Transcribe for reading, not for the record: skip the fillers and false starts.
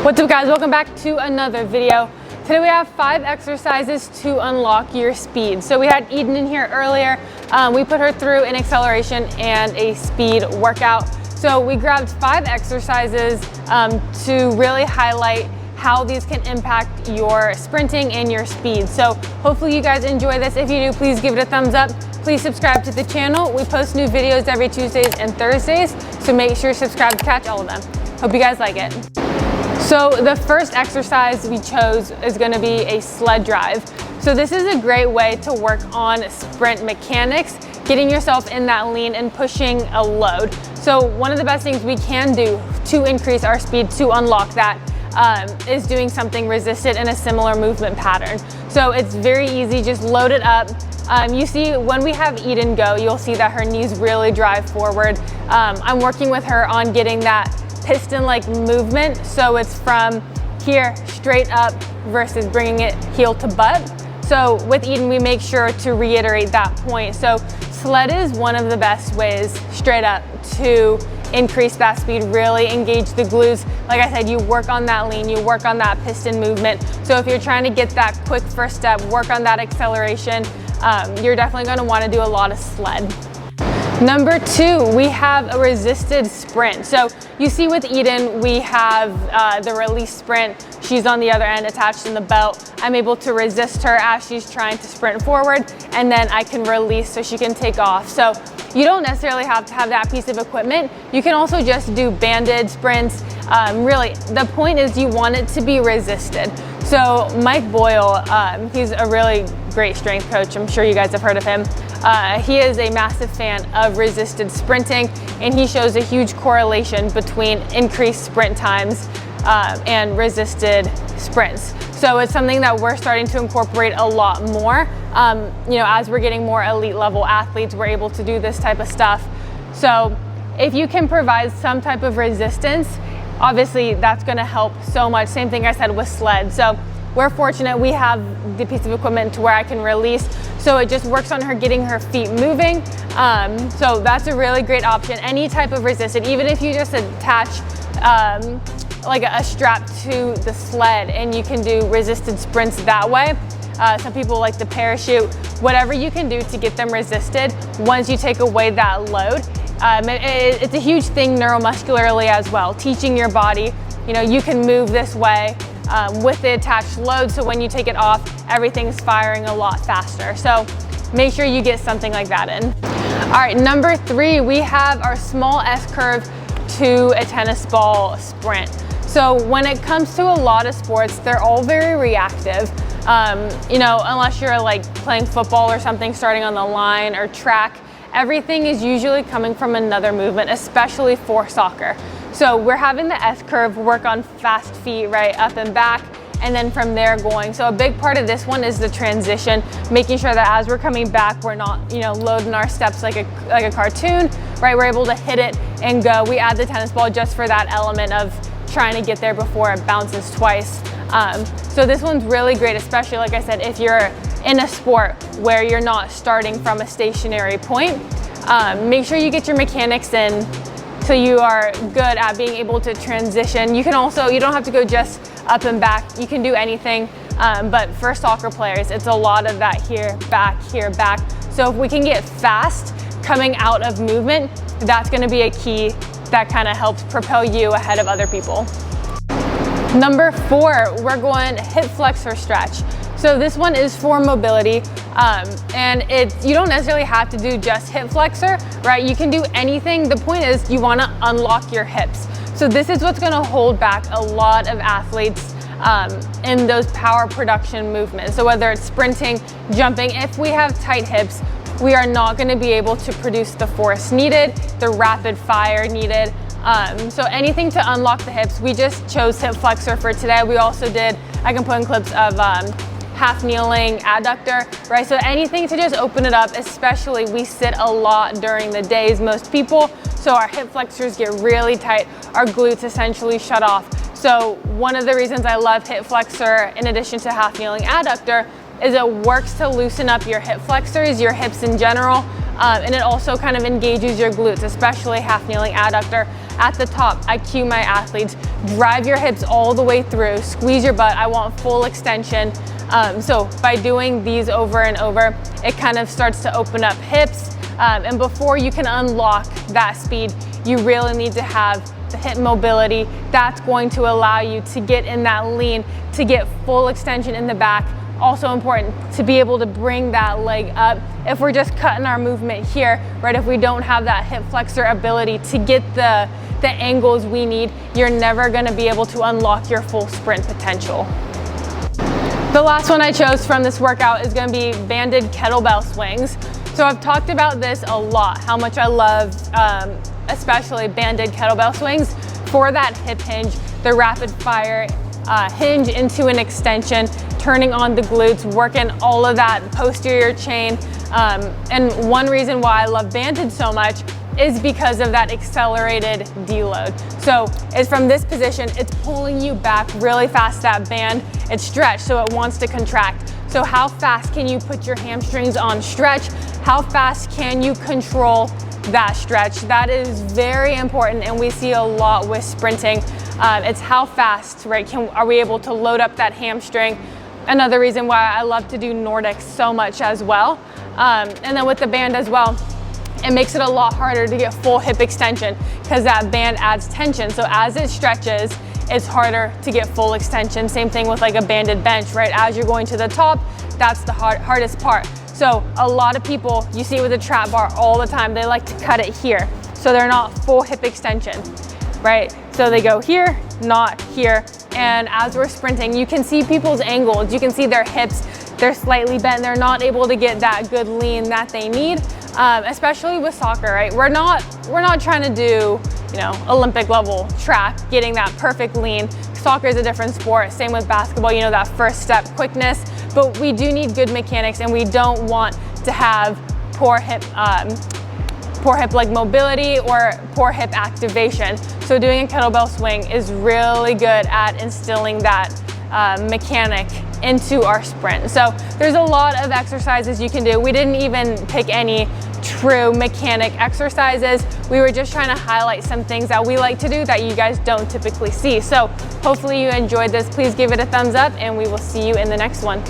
What's up, guys? Welcome back to another video. Today we have 5 exercises to unlock your speed. So we had Eden in here earlier. We put her through an acceleration and a speed workout. So we grabbed 5 exercises to really highlight how these can impact your sprinting and your speed. So hopefully you guys enjoy this. If you do, please give it a thumbs up. Please subscribe to the channel. We post new videos every Tuesdays and Thursdays, so make sure you subscribe to catch all of them. Hope you guys like it. So the first exercise we chose is going to be a sled drive. So this is a great way to work on sprint mechanics, getting yourself in that lean and pushing a load. So one of the best things we can do to increase our speed to unlock that is doing something resisted in a similar movement pattern. So it's very easy, just load it up. You see when we have Eden go, you'll see that her knees really drive forward. I'm working with her on getting that piston-like movement, so it's from here straight up versus bringing it heel to butt. So with Eden, we make sure to reiterate that point. So sled is one of the best ways straight up to increase that speed, really engage the glutes. Like I said, you work on that lean, you work on that piston movement. So if you're trying to get that quick first step, work on that acceleration, you're definitely going to want to do a lot of sled. Number 2, we have a resisted sprint. So you see with Eden, we have the release sprint. She's on the other end attached in the belt. I'm able to resist her as she's trying to sprint forward, and then I can release so she can take off. So you don't necessarily have to have that piece of equipment. You can also just do banded sprints. Really, the point is you want it to be resisted. So Mike Boyle, he's a really great strength coach. I'm sure you guys have heard of him. He is a massive fan of resisted sprinting, and he shows a huge correlation between increased sprint times and resisted sprints. So it's something that we're starting to incorporate a lot more. You know, as we're getting more elite level athletes, we're able to do this type of stuff. So if you can provide some type of resistance, obviously that's going to help so much. Same thing I said with sled. So we're fortunate we have the piece of equipment to where I can release. So it just works on her getting her feet moving. So that's a really great option. Any type of resistance, even if you just attach like a strap to the sled and you can do resisted sprints that way. Some people like the parachute, whatever you can do to get them resisted once you take away that load. It's a huge thing neuromuscularly as well, teaching your body, you know, you can move this way with the attached load, so when you take it off, everything's firing a lot faster. So make sure you get something like that in. All right, number 3, we have our small S-curve to a tennis ball sprint. So when it comes to a lot of sports, they're all very reactive. You know, unless you're like playing football or something, starting on the line or track, everything is usually coming from another movement, especially for soccer. So we're having the S-curve work on fast feet, right, up and back, and then from there going. So a big part of this one is the transition, making sure that as we're coming back, we're not, you know, loading our steps like a cartoon, right? We're able to hit it and go. We add the tennis ball just for that element of trying to get there before it bounces twice. So this one's really great, especially like I said, if you're in a sport where you're not starting from a stationary point. Make sure you get your mechanics in so you are good at being able to transition. You can also, you don't have to go just up and back. You can do anything, but for soccer players, it's a lot of that here, back. So if we can get fast coming out of movement, that's gonna be a key that kind of helps propel you ahead of other people. Number 4, we're going hip flexor stretch. So this one is for mobility, and you don't necessarily have to do just hip flexor, right? You can do anything. The point is you want to unlock your hips. So this is what's going to hold back a lot of athletes in those power production movements. So whether it's sprinting, jumping, if we have tight hips, we are not going to be able to produce the force needed, the rapid fire needed. So anything to unlock the hips. We just chose hip flexor for today. We also did, I can put in clips of half kneeling adductor, right? So anything to just open it up, especially we sit a lot during the days, most people, so our hip flexors get really tight, our glutes essentially shut off. So one of the reasons I love hip flexor in addition to half kneeling adductor is it works to loosen up your hip flexors, your hips in general, and it also kind of engages your glutes, especially half kneeling adductor. At the top, I cue my athletes, drive your hips all the way through, squeeze your butt, I want full extension. So by doing these over and over, it kind of starts to open up hips, and before you can unlock that speed, you really need to have the hip mobility. That's going to allow you to get in that lean, to get full extension in the back. Also important to be able to bring that leg up. If we're just cutting our movement here, right, if we don't have that hip flexor ability to get the angles we need, you're never gonna be able to unlock your full sprint potential. The last one I chose from this workout is gonna be banded kettlebell swings. So I've talked about this a lot, how much I love especially banded kettlebell swings for that hip hinge, the rapid fire hinge into an extension, turning on the glutes, working all of that posterior chain. And one reason why I love banded so much is because of that accelerated deload. So it's from this position, it's pulling you back really fast, that band, it's stretched, so it wants to contract. So how fast can you put your hamstrings on stretch? How fast can you control that stretch? That is very important, and we see a lot with sprinting. It's how fast, right? Are we able to load up that hamstring? Another reason why I love to do Nordics so much as well. And then with the band as well, it makes it a lot harder to get full hip extension because that band adds tension. So as it stretches, it's harder to get full extension. Same thing with like a banded bench, right? As you're going to the top, that's the hardest part. So a lot of people, you see it with a trap bar all the time, they like to cut it here. So they're not full hip extension, right? So they go here, not here. And as we're sprinting, you can see people's angles. You can see their hips, they're slightly bent. They're not able to get that good lean that they need, especially with soccer, right? We're not trying to do, you know, Olympic level track, getting that perfect lean. Soccer is a different sport. Same with basketball, you know, that first step quickness, but we do need good mechanics, and we don't want to have poor hip leg mobility or poor hip activation. So doing a kettlebell swing is really good at instilling that mechanic into our sprint. So there's a lot of exercises you can do. We didn't even pick any true mechanic exercises. We were just trying to highlight some things that we like to do that you guys don't typically see. So hopefully you enjoyed this. Please give it a thumbs up, and we will see you in the next one.